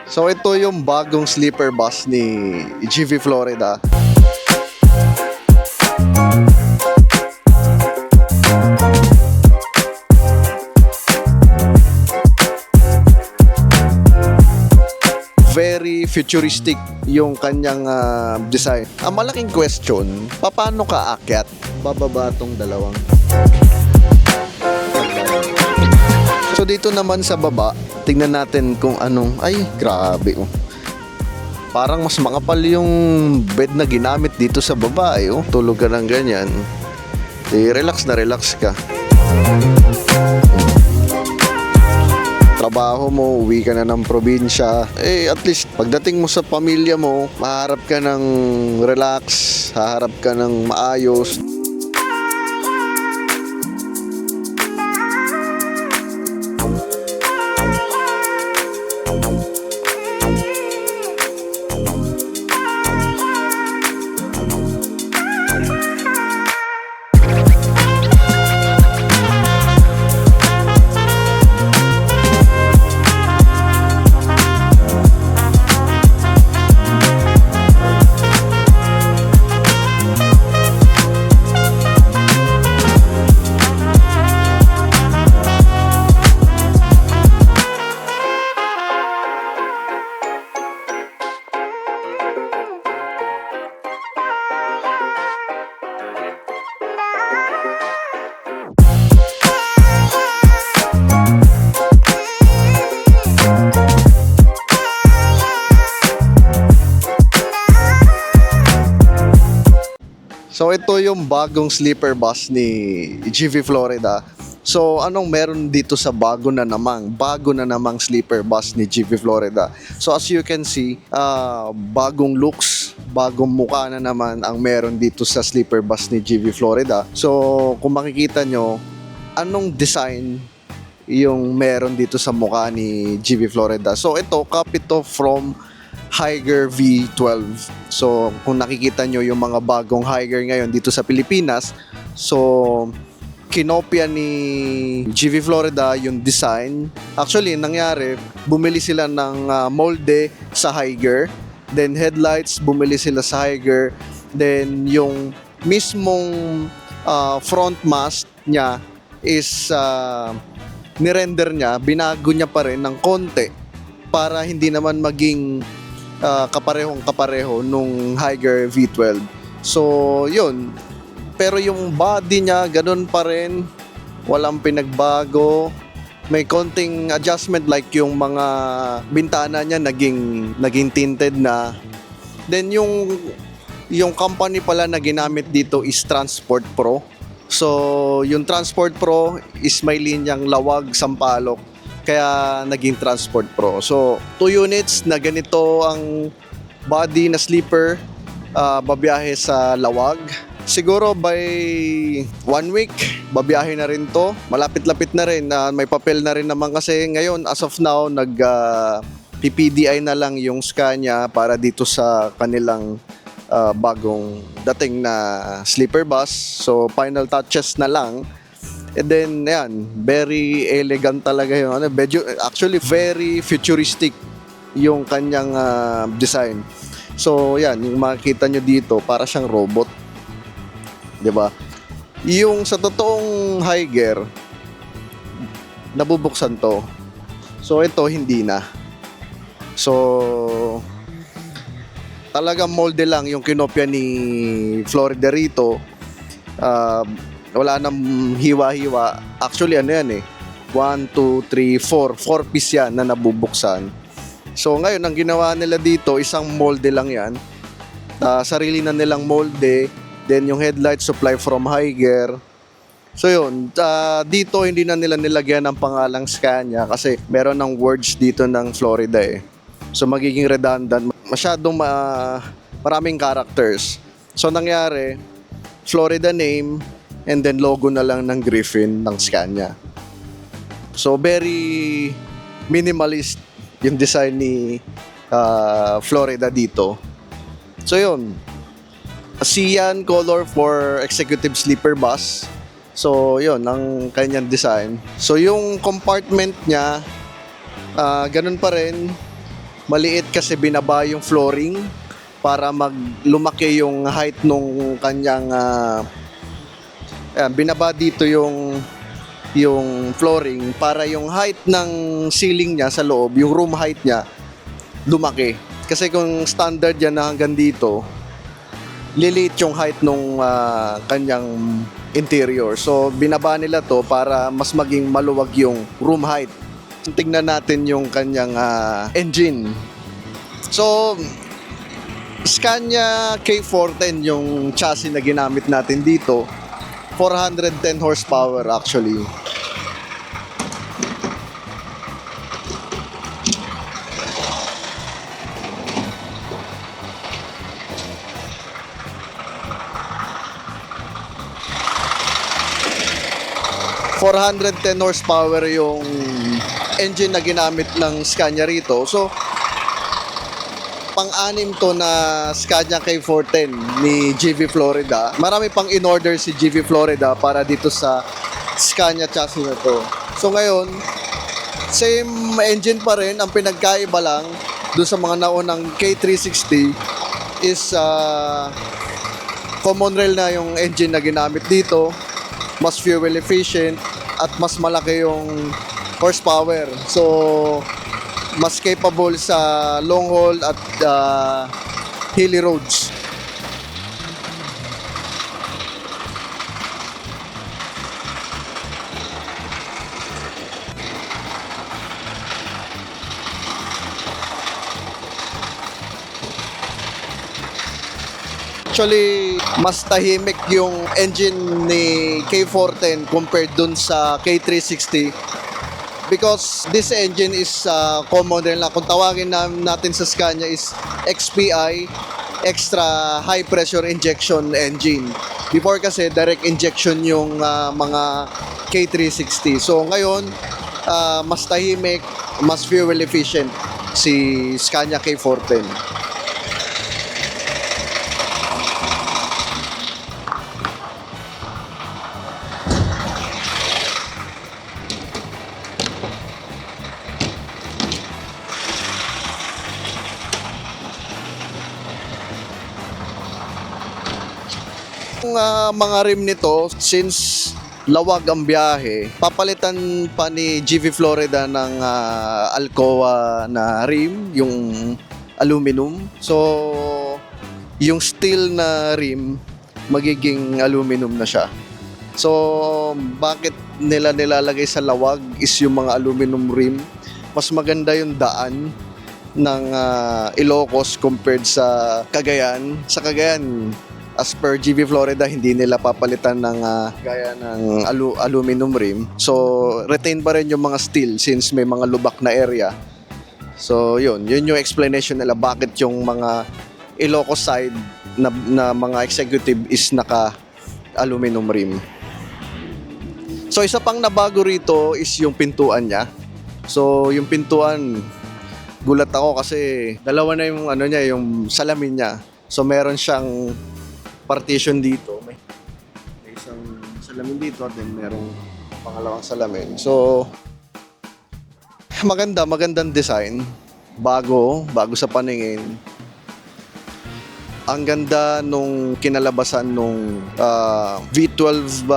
So ito yung bagong sleeper bus ni GV Florida. Very futuristic yung kanyang design. Ang malaking question, paano ka aakyat? Bababa tong dalawang. So dito naman sa baba, tingnan natin kung anong, ay grabe oh. Parang mas makapal yung bed na ginamit dito sa baba oh. Tulog ka ng ganyan. Relax na relax ka. Trabaho mo, uwi ka na ng probinsya, at least pagdating mo sa pamilya mo, maharap ka ng relax, haharap ka ng maayos. So ito yung bagong sleeper bus ni GV Florida. So anong meron dito sa bago na namang sleeper bus ni GV Florida. So as you can see, bagong looks, bagong mukha na naman ang meron dito sa sleeper bus ni GV Florida. So kung makikita nyo, anong design yung meron dito sa mukha ni GV Florida. So ito, copy to from Higer V12. So kung nakikita nyo yung mga bagong Higer ngayon dito sa Pilipinas, so kinopya ni GV Florida yung design. Actually nangyari, bumili sila ng molde sa Higer, then headlights bumili sila sa Higer, then yung mismong front mast niya is nirender niya, binago niya pa rin ng konti para hindi naman maging kapareho nung Higer V12. So yun, pero yung body niya ganun pa rin, walang pinagbago. May konting adjustment like yung mga bintana niya naging tinted na. Then yung company pala na ginamit dito is Transport Pro. So yung Transport Pro is may linyang Lawag Sampaloc, kaya naging Transport Pro. So 2 units na ganito ang body na sleeper, babiyahe sa Lawag. Siguro by 1 week babiyahe na rin to. Malapit-lapit na rin, may papel na rin naman kasi ngayon as of now PPDI na lang yung Scania para dito sa kanilang bagong dating na sleeper bus. So final touches na lang. And then, yan, very elegant talaga yung actually very futuristic yung kanyang design. So, yan, yung makikita nyo dito, para siyang robot. 'Di ba? Yung sa totoong Higer, nabubuksan to. So, ito, hindi na. So, talagang molde lang yung kinopya ni Florida rito. Wala nang hiwa-hiwa. Actually, ano yan 1, 2, 3, 4 piece yan na nabubuksan. So ngayon, ang ginawa nila dito, isang molde lang yan. Sarili na nilang molde. Then yung headlight supply from Higer. So yun, dito hindi na nila nilagyan ng pangalang Scania kasi meron ng words dito ng Florida So magiging redundant. Masyadong maraming characters. So nangyari, Florida name, and then logo na lang ng Griffin ng Scania. So very minimalist yung design ni Florida dito. So yun, cyan color for executive sleeper bus. So yun ang kanyang design. So yung compartment niya, ganun pa rin. Maliit kasi binaba yung flooring para lumaki yung height nung kanyang ayan, binaba dito yung flooring para yung height ng ceiling niya sa loob, yung room height niya lumaki. Kasi kung standard yan na hanggang dito, lilit yung height nung kanyang interior. So binaba nila to para mas maging maluwag yung room height. Tingnan natin yung kanyang engine. So Scania K410 yung chassis na ginamit natin dito. 410 horsepower actually. ...410 horsepower yung engine na ginamit ng Scania rito. So, pang-anim to na Scania K410 ni GV Florida. Marami pang in-order si GV Florida para dito sa Scania chassis na to. So ngayon, same engine pa rin. Ang pinagkaiba lang doon sa mga naunang K360 is common rail na yung engine na ginamit dito. Mas fuel efficient at mas malaki yung horsepower. So, mas capable sa long haul at hilly roads. Actually, mas tahimik yung engine ni K410 compared dun sa K360 because this engine is common rin lang. Kung tawagin natin sa Scania is XPI, extra high pressure injection engine. Before kasi direct injection yung mga K360. So ngayon, mas tahimik, mas fuel efficient si Scania K410. Yung mga rim nito, since lawag ang biyahe, papalitan pa ni GV Florida ng Alcoa na rim, yung aluminum. So, yung steel na rim, magiging aluminum na siya. So, bakit nila nilalagay sa lawag is yung mga aluminum rim. Mas maganda yung daan ng Ilocos compared sa Cagayan. Sa Cagayan, as per GV Florida, hindi nila papalitan ng gaya ng aluminum rim. So, retain pa rin yung mga steel since may mga lubak na area. So, yun yung explanation nila bakit yung mga Ilocos side na mga executive is naka-aluminum rim. So, isa pang nabago rito is yung pintuan niya. So, yung pintuan, gulat ako kasi dalawa na yung niya, yung salamin niya. So, meron siyang partition dito, may isang salamin dito at then merong pangalawang salamin. So magandang design, bago sa paningin. Ang ganda nung kinalabasan nung V12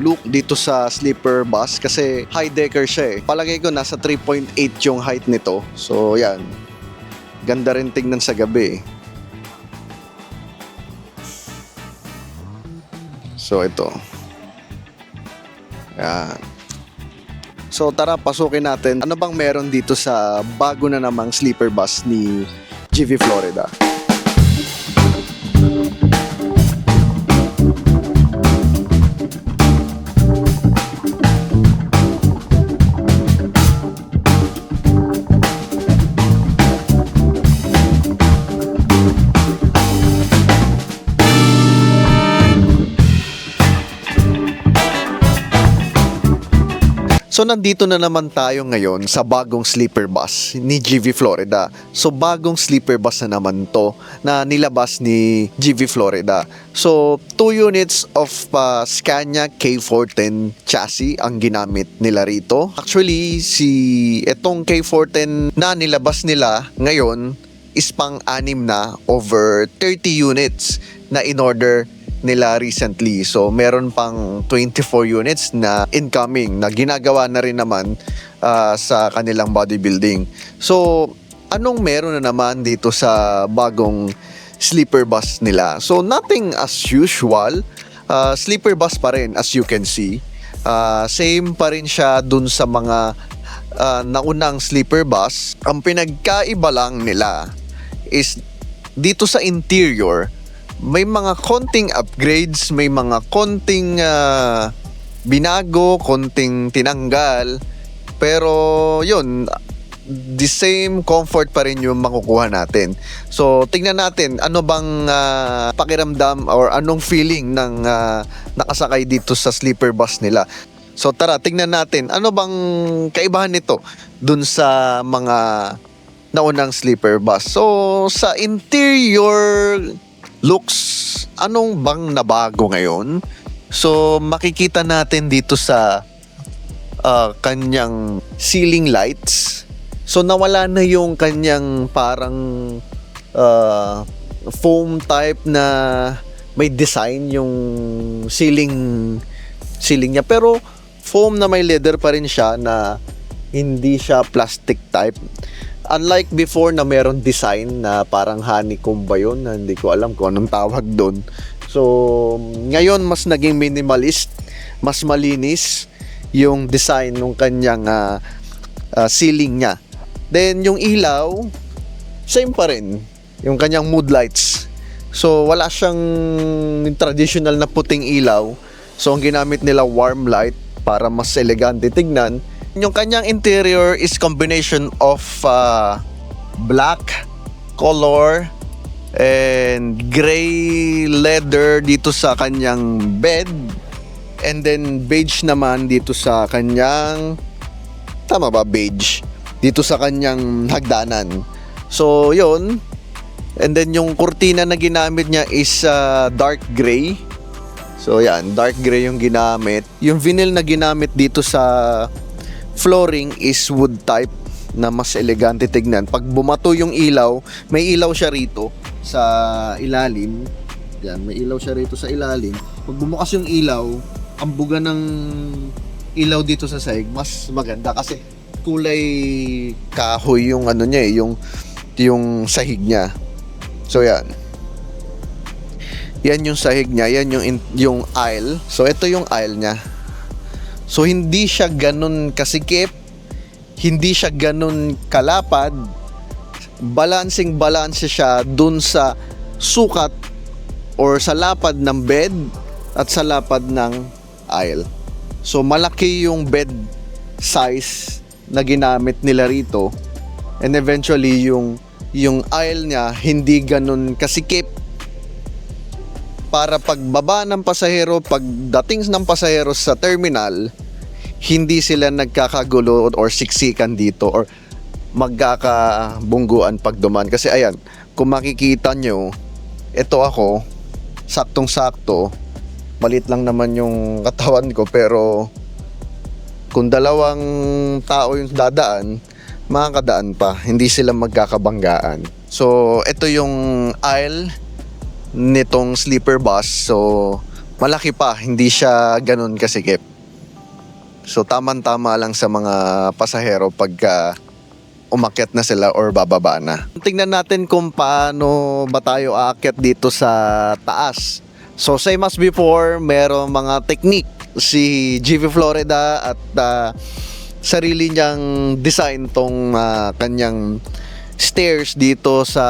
look dito sa sleeper bus kasi high decker siya eh. Palagay ko nasa 3.8 yung height nito. So yan, ganda rin tingnan sa gabi. So ito. Yan. So tara, pasukin natin. Ano bang meron dito sa bago na namang sleeper bus ni GV Florida? So nandito na naman tayo ngayon sa bagong sleeper bus ni GV Florida. So bagong sleeper bus na naman to na nilabas ni GV Florida. So 2 units of Scania K410 chassis ang ginamit nila rito. Actually itong K410 na nilabas nila ngayon is pang-anim na over 30 units na in-order nila recently. So meron pang 24 units na incoming na ginagawa na rin naman sa kanilang bodybuilding. So anong meron na naman dito sa bagong sleeper bus nila? So nothing as usual. Sleeper bus pa rin as you can see. Same pa rin siya dun sa mga naunang sleeper bus. Ang pinagkaiba lang nila is dito sa interior, may mga konting upgrades, may mga konting binago, konting tinanggal. Pero yun, the same comfort pa rin yung makukuha natin. So tingnan natin ano bang pakiramdam or anong feeling ng nakasakay dito sa sleeper bus nila. So tara, tingnan natin ano bang kaibahan nito dun sa mga naunang sleeper bus. So sa interior looks, anong bang nabago ngayon? So makikita natin dito sa kanyang ceiling lights. So nawala na yung kanyang parang foam type na may design yung ceiling niya, pero foam na may leather pa rin siya, na hindi siya plastic type. Unlike before na meron design na parang honeycomb ba yun, na hindi ko alam kung anong tawag doon. So ngayon mas naging minimalist, mas malinis yung design ng kanyang ceiling niya. Then yung ilaw, same pa rin, yung kanyang mood lights. So wala siyang traditional na puting ilaw. So ang ginamit nila warm light para mas elegante tignan. Yung kanyang interior is combination of black color and gray leather dito sa kanyang bed, and then beige naman dito sa kanyang, tama ba, beige dito sa kanyang hagdanan. So yun, and then yung kurtina na ginamit niya is dark gray. So yan, dark gray yung ginamit. Yung vinyl na ginamit dito sa flooring is wood type na mas elegante tignan. Pag bumato yung ilaw, may ilaw siya rito sa ilalim. Yan, may ilaw siya rito sa ilalim. Pag bumukas yung ilaw, ang buga ng ilaw dito sa sahig, mas maganda kasi kulay kahoy yung ano niya, yung sahig niya. So yan. Yan yung sahig niya, yan yung aisle. So ito yung aisle niya. So hindi siya ganun kasikip, hindi siya ganun kalapad. Balancing siya dun sa sukat or sa lapad ng bed at sa lapad ng aisle. So malaki yung bed size na ginamit nila rito, and eventually yung aisle niya hindi ganun kasikip, para pagbaba ng pasahero, pagdating ng pasahero sa terminal, hindi sila nagkakagulo or siksikan dito or magkakabungguan pag duman. Kasi ayan, kung makikita nyo, ito ako, saktong-sakto, malit lang naman yung katawan ko, pero kung dalawang tao yung dadaan, makakadaan pa, hindi sila magkakabanggaan. So ito yung aisle nitong sleeper bus. So malaki pa, hindi siya ganun kasikip. So tamang-tama lang sa mga pasahero pagka umakyat na sila or bababa na. Tingnan natin kung paano ba tayo aakyat dito sa taas. So same as before, merong mga technique si GV Florida at sarili niyang design tong kanyang stairs dito sa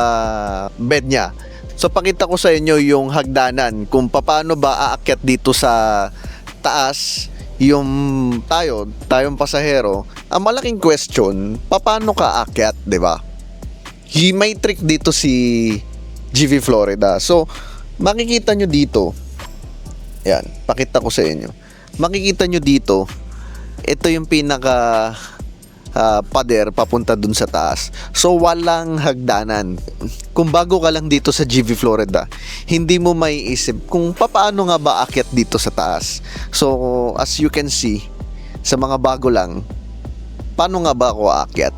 bed niya. So pakita ko sa inyo yung hagdanan, kung paano ba aakyat dito sa taas yung tayong pasahero. Ang malaking question, paano ka aakyat, 'di ba? May trick dito si GV Florida. So makikita nyo dito, yan, pakita ko sa inyo. Makikita nyo dito, ito yung pinaka pader papunta dun sa taas. So walang hagdanan. Kung bago ka lang dito sa GV Florida, hindi mo maiisip kung paano nga ba aakyat dito sa taas. So as you can see, sa mga bago lang, paano nga ba ako aakyat?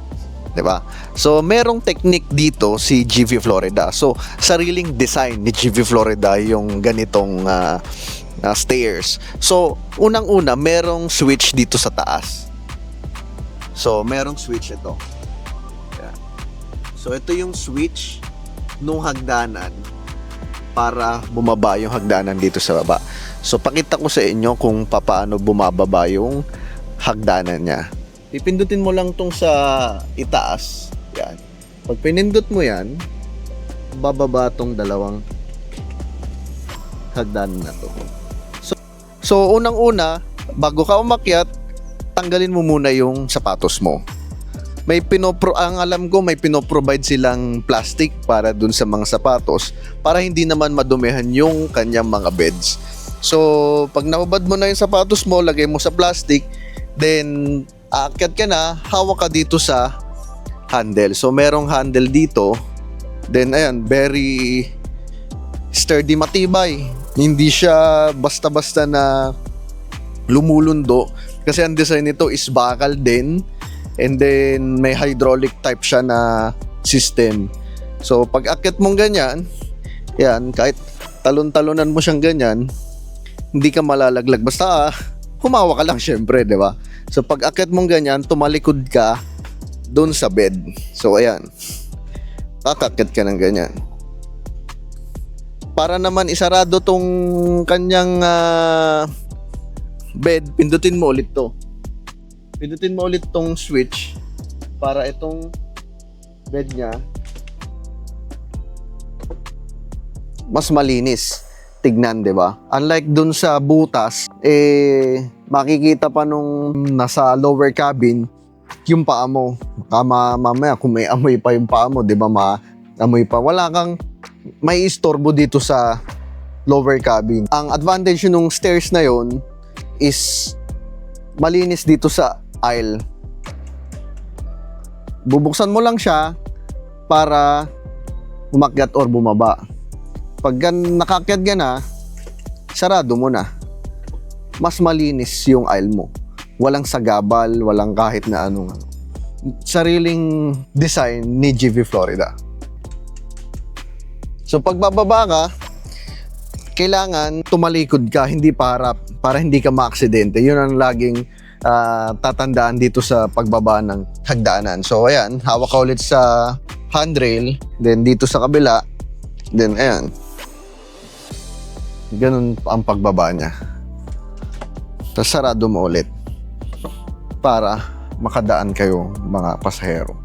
'Di ba? So merong technique dito si GV Florida. So sariling design ni GV Florida yung ganitong stairs. So unang-una merong switch dito sa taas. So, merong switch ito. Yan. So, ito yung switch nung hagdanan para bumaba yung hagdanan dito sa baba. So, pakita ko sa inyo kung paano bumababa yung hagdanan niya. Pipindutin mo lang tong sa itaas. Yan. Pag pinindot mo yan, bababa tong dalawang hagdanan na to. So unang-una, bago ka umakyat, tanggalin mo muna yung sapatos mo. Ang alam ko may pinoprovide silang plastic para dun sa mga sapatos para hindi naman madumihan yung kanyang mga beds. So, pag nababad mo na yung sapatos mo, lagay mo sa plastic, then aakyat ka na, hawak ka dito sa handle. So, merong handle dito. Then, ayan, very sturdy, matibay. Hindi siya basta-basta na lumulundo. Kasi ang design nito is bakal din, and then may hydraulic type siya na system. So pag akyat mong ganyan, yan, kahit talon-talonan mo siyang ganyan, hindi ka malalaglag. Basta humawa ka lang syempre, di ba? So pag akyat mong ganyan, tumalikod ka doon sa bed. So ayan, kakakyat ka ng ganyan. Para naman isarado tong kanyang bed, pindutin mo ulit to. Pindutin mo ulit tong switch para itong bed niya mas malinis tignan, 'di ba? Unlike dun sa butas, makikita pa nung nasa lower cabin yung paa mo. Mamaya kung may amoy pa yung paa mo, 'di ba? Amoy pa. Wala kang may istorbo dito sa lower cabin. Ang advantage nung stairs na yon is malinis dito sa aisle. Bubuksan mo lang siya para umakyat or bumaba. Pag nakakyat ka na, sarado mo na. Mas malinis yung aisle mo. Walang sagabal, walang kahit na anong. Sariling design ni GV Florida. So pagbababa ka, kailangan tumalikod ka, hindi para hindi ka maaksidente. Yun ang laging tatandaan dito sa pagbaba ng hagdanan. So ayan, hawak ka ulit sa handrail, then dito sa kabila, then ayan. Ganun ang pagbaba niya. Tapos sarado mo ulit para makadaan kayo mga pasahero.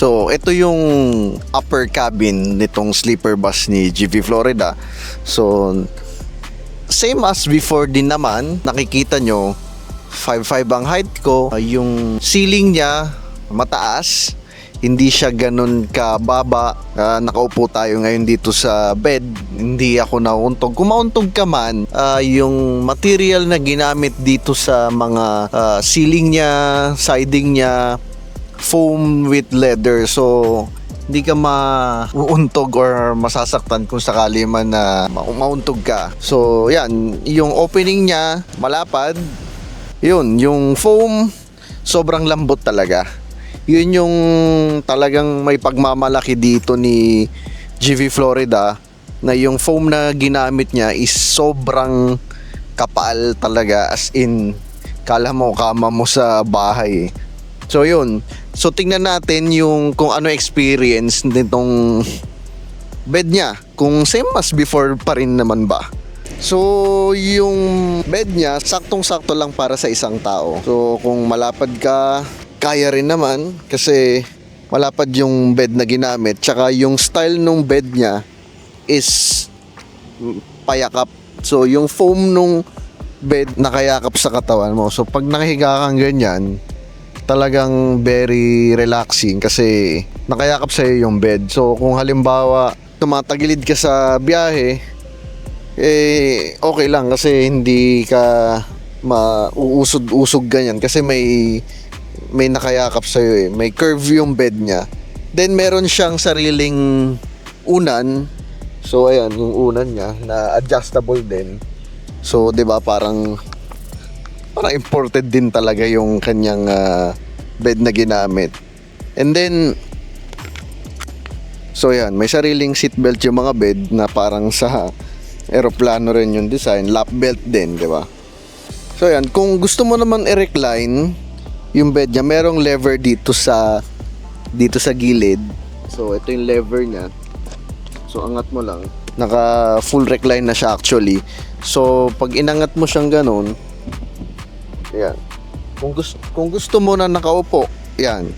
So, ito yung upper cabin nitong sleeper bus ni GV Florida. So, same as before din naman, nakikita nyo, 5'5" ang height ko. Yung ceiling niya, mataas. Hindi siya ganun kababa. Nakaupo tayo ngayon dito sa bed. Hindi ako nauuntog. Kung mauntog ka man, yung material na ginamit dito sa mga ceiling niya, siding niya, foam with leather. So hindi ka mauuntog or masasaktan kung sakali man na mauntog ka. So yan, yung opening niya malapad. Yun, yung foam sobrang lambot talaga. Yun yung talagang may pagmamalaki dito ni GV Florida, na yung foam na ginamit niya is sobrang kapal talaga, as in kala mo kama mo sa bahay. So yun, So tingnan natin yung kung ano experience nitong bed niya. Kung same as before pa rin naman ba. So yung bed niya saktong-sakto lang para sa isang tao. So kung malapad ka, kaya rin naman kasi malapad yung bed na ginamit. Tsaka yung style nung bed niya is payakap. So yung foam nung bed nakayakap sa katawan mo. So pag nakahiga kang ganyan, talagang very relaxing kasi nakayakap sa iyo yung bed. So kung halimbawa tumatagilid ka sa biyahe, okay lang kasi hindi ka mauusog-usog ganyan kasi may nakayakap sa iyo may curve yung bed niya. Then meron siyang sariling unan. So ayan yung unan niya na adjustable din. So 'di ba parang imported din talaga yung kanyang bed na ginamit. And then so yan, may sariling seatbelt yung mga bed na parang sa eroplano rin yung design, lap belt din, di ba? So yan, kung gusto mo naman i-recline yung bed niya, merong lever dito sa gilid. So ito yung lever niya. So angat mo lang, naka full recline na siya actually. So pag inangat mo siyang ganun, yan. Kung gusto mo na nakaupo, yan.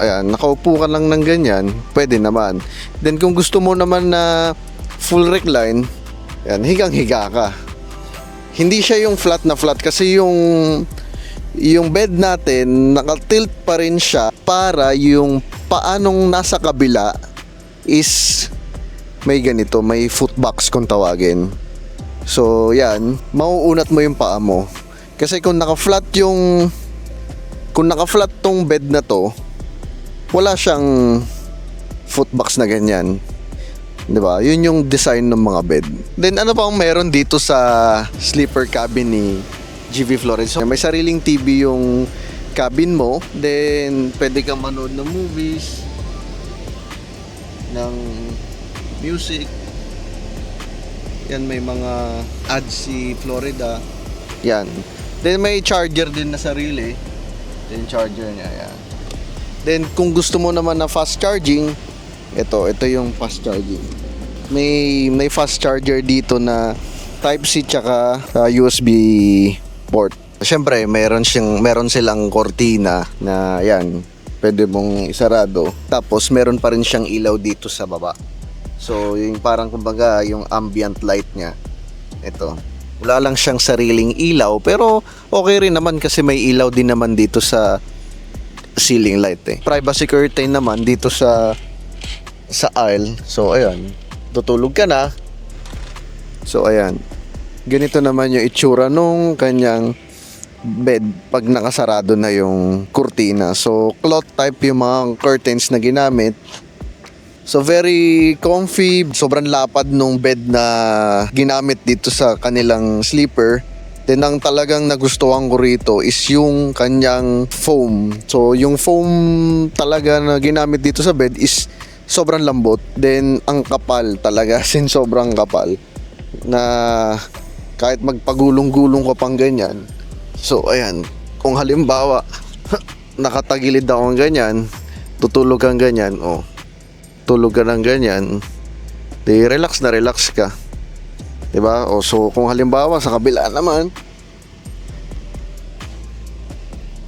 Ayan, nakaupo ka lang ng ganyan, pwede naman. Then kung gusto mo naman na full recline, yan, higang-higa ka. Hindi siya yung flat na flat kasi yung bed natin naka-tilt pa rin siya para yung paanong nasa kabila is may ganito, may footbox kung tawagin. So, yan, mauunat mo yung paa mo. Kasi kung naka-flat tong bed na to, wala siyang footbox na ganyan. 'Di ba? Yun yung design ng mga bed. Then ano pa ang meron dito sa sleeper cabin ni GV Flores? So, may sariling TV yung cabin mo. Then pwede kang manood ng movies, ng music. Yan, may mga ads si Florida. Yan. Then may charger din na sarili. Then charger niya, yan. Then kung gusto mo naman na fast charging, ito yung fast charging. May fast charger dito na Type-C tsaka USB port. Siyempre, meron silang cortina na yan, pwede mong isarado. Tapos meron pa rin siyang ilaw dito sa baba. So, yung parang kumbaga yung ambient light niya. Ito. Wala lang siyang sariling ilaw pero okay rin naman kasi may ilaw din naman dito sa ceiling light eh. Privacy curtain naman dito sa aisle. So ayan, tutulog ka na. So ayan. Ganito naman yung itsura nung kanyang bed pag nakasarado na yung kurtina. So cloth type yung mga curtains na ginamit. So very comfy, sobrang lapad nung bed na ginamit dito sa kanilang sleeper. Then ang talagang nagustuhan ko rito is yung kanyang foam. So yung foam talaga na ginamit dito sa bed is sobrang lambot. Then ang kapal talaga, sin sobrang kapal. Na kahit magpagulong-gulong ko pang ganyan. So ayan, kung halimbawa nakatagilid ako ng ganyan, tutulog kang ganyan, tulog ka ng ganyan, di relax na relax ka. Diba? So kung halimbawa sa kabila naman,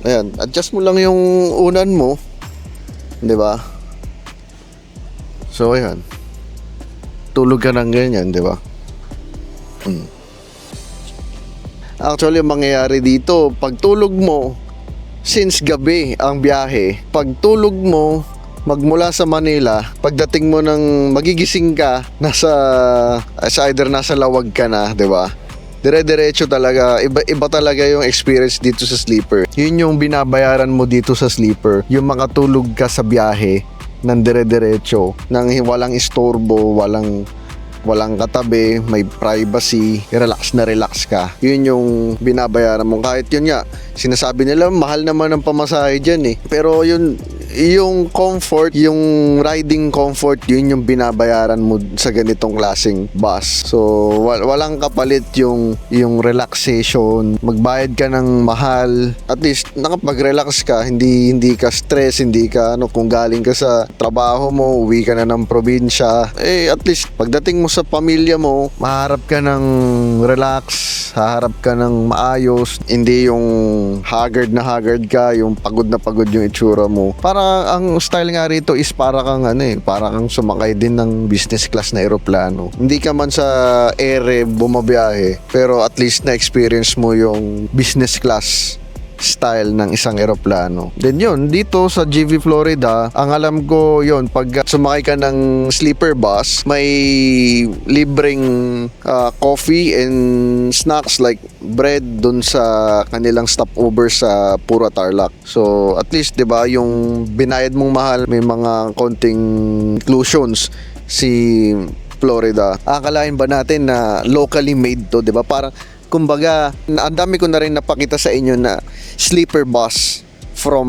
ayan, adjust mo lang yung unan mo. Diba? So ayan, tulog ka ng ganyan, diba? Actually, ang mangyayari dito, pag tulog mo, since gabi ang biyahe, pag tulog mo, magmula sa Manila, pagdating mo ng magigising ka, either nasa Lawag ka na, 'di ba? Dire-diretso talaga, iba talaga yung experience dito sa sleeper. Yun yung binabayaran mo dito sa sleeper, yung makatulog ka sa biyahe ng dire-diretso, nang walang istorbo, walang katabi, may privacy, relax na relax ka. Yun yung binabayaran mo. Kahit yun nga, sinasabi nila mahal naman ang pamasahe dyan eh. Pero yun yung comfort, yung riding comfort, yun yung binabayaran mo sa ganitong klaseng bus. So walang kapalit yung relaxation. Magbayad ka ng mahal, at least nakapag-relax ka, hindi ka stress, hindi ka kung galing ka sa trabaho mo, uwi ka na ng probinsya, at least pagdating mo sa pamilya mo, maharap ka ng relax, haharap ka ng maayos, hindi yung haggard ka, yung pagod na pagod yung itsura mo. Para ang style nga rito is para kang para kang sumakay din ng business class na eroplano. Hindi ka man sa ere bumabiyahe, pero at least na experience mo yung business class style ng isang eroplano. Then yun, dito sa GV Florida, ang alam ko yun, pag sumakay ka ng sleeper bus, may libreng coffee and snacks like bread dun sa kanilang stopover sa Pura Tarlac. So at least 'di ba, yung binayad mong mahal, may mga konting inclusions si Florida. Akalain ba natin na locally made to, 'di ba? Parang kumbaga, ang dami ko na rin napakita sa inyo na sleeper bus from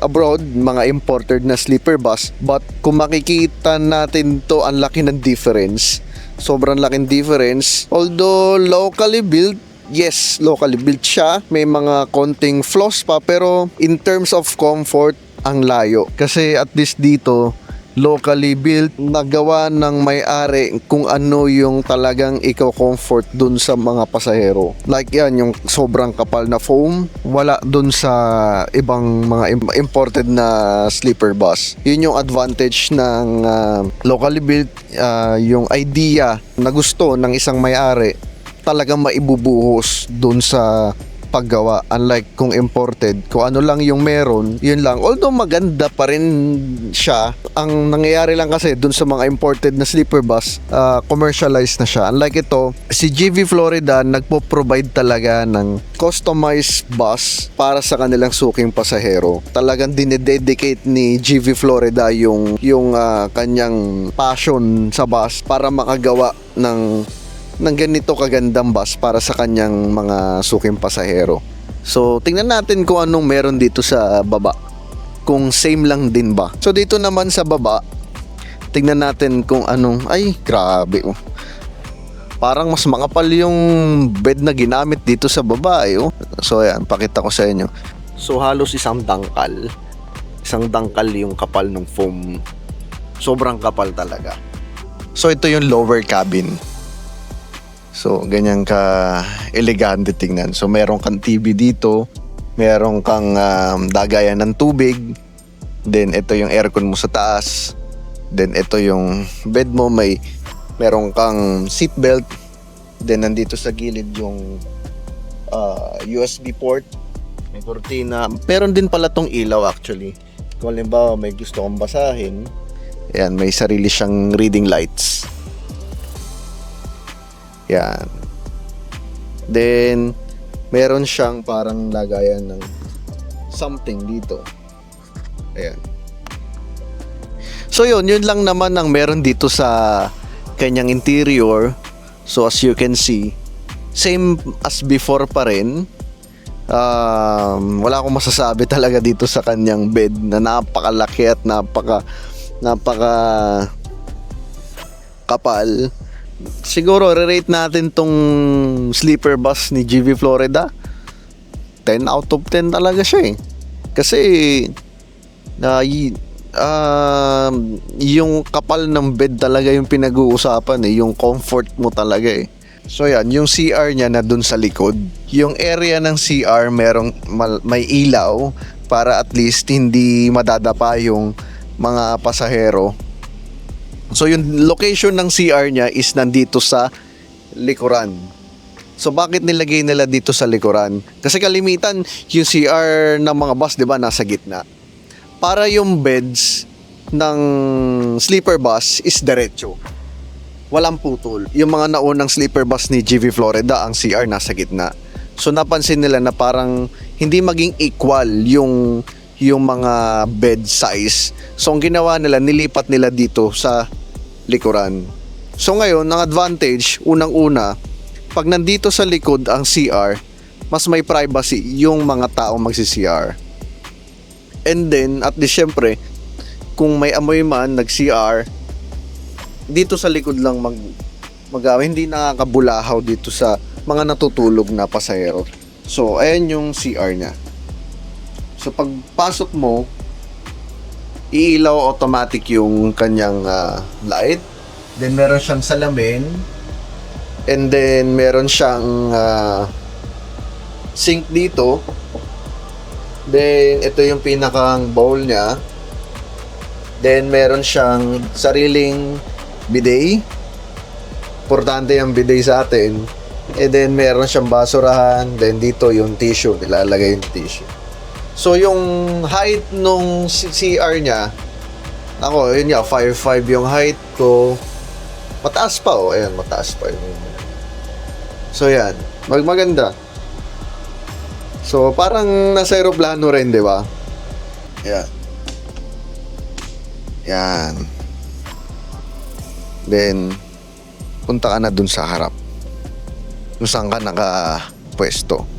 abroad, mga imported na sleeper bus. But kung makikita natin to, ang laki ng difference. Sobrang laking difference. Although locally built, yes, locally built siya. May mga konting flaws pa, pero in terms of comfort, ang layo. Kasi at least dito, locally built, nagawa ng may-ari kung ano yung talagang ikaw comfort dun sa mga pasahero. Like yan, yung sobrang kapal na foam, wala dun sa ibang mga imported na sleeper bus. Yun yung advantage ng locally built, yung idea na gusto ng isang may-ari talagang maibubuhos dun sa paggawa, unlike kung imported, kung ano lang yung meron, yun lang. Although maganda pa rin siya, ang nangyayari lang kasi dun sa mga imported na sleeper bus, commercialized na siya. Unlike ito, si GV Florida nagpo-provide talaga ng customized bus para sa kanilang suking pasahero. Talagang dinededicate ni GV Florida yung kanyang passion sa bus para makagawa ng ganito kagandang bus para sa kanyang mga suking pasahero. So, tingnan natin kung anong meron dito sa baba. Kung same lang din ba. So, dito naman sa baba, tingnan natin kung anong, ay, grabe. Parang mas makapal yung bed na ginamit dito sa baba. So, ayan, pakita ko sa inyo. So, halos isang dangkal. Isang dangkal yung kapal ng foam. Sobrang kapal talaga. So, ito yung lower cabin. So, ganyan ka elegante tingnan. So, meron kang TV dito, meron kang dagayan ng tubig, then ito yung aircon mo sa taas, then ito yung bed mo, meron kang seatbelt, then nandito sa gilid yung USB port, may cortina, meron din pala tong ilaw actually. Kung halimbawa may gusto kong basahin, ayan, may sarili siyang reading lights. Yan. Then, meron siyang parang lagayan ng something dito. Ayan. So yun lang naman ang meron dito sa kanyang interior. So as you can see, same as before pa rin. Wala akong masasabi talaga dito sa kanyang bed na napakalaki at napaka kapal. Siguro re-rate natin tong sleeper bus ni GV Florida 10 out of 10 talaga siya kasi yung kapal ng bed talaga yung pinag-uusapan yung comfort mo talaga So yan, yung CR niya na dun sa likod, yung area ng CR may ilaw para at least hindi madadapa yung mga pasahero. So yung location ng CR niya is nandito sa likuran. So bakit nilagay nila dito sa likuran? Kasi kalimitan yung CR ng mga bus, 'di ba, nasa gitna. Para yung beds ng sleeper bus is diretso. Walang putol. Yung mga naunang sleeper bus ni GV Florida, ang CR nasa gitna. So napansin nila na parang hindi maging equal yung mga bed size. So ang ginawa nila, nilipat nila dito sa likuran. So ngayon, ang advantage, unang-una, pag nandito sa likod ang CR, mas may privacy yung mga taong magsi-CR. And then, at least syempre, kung may amoy man, nag-CR, dito sa likod lang hindi nakakabulahaw dito sa mga natutulog na pasahero. So, ayan yung CR niya. So, pagpasok mo, iilaw automatic yung kanyang light. Then, meron siyang salamin. And then, meron siyang sink dito. Then, ito yung pinakang bowl niya. Then, meron siyang sariling bidet. Importante yung bidet sa atin. And then, meron siyang basurahan. Then, dito yung tissue. Nilalagay yung tissue. So, yung height nung CR niya, ako, yun nga, 5'5" yung height ko. Mataas pa, oh. Ayan, mataas pa yun. So, yan. Maganda. So, parang nasa aeroplano rin, di ba? Yan. Yan. Then, punta ka na dun sa harap. Kung saan ka nakapwesto.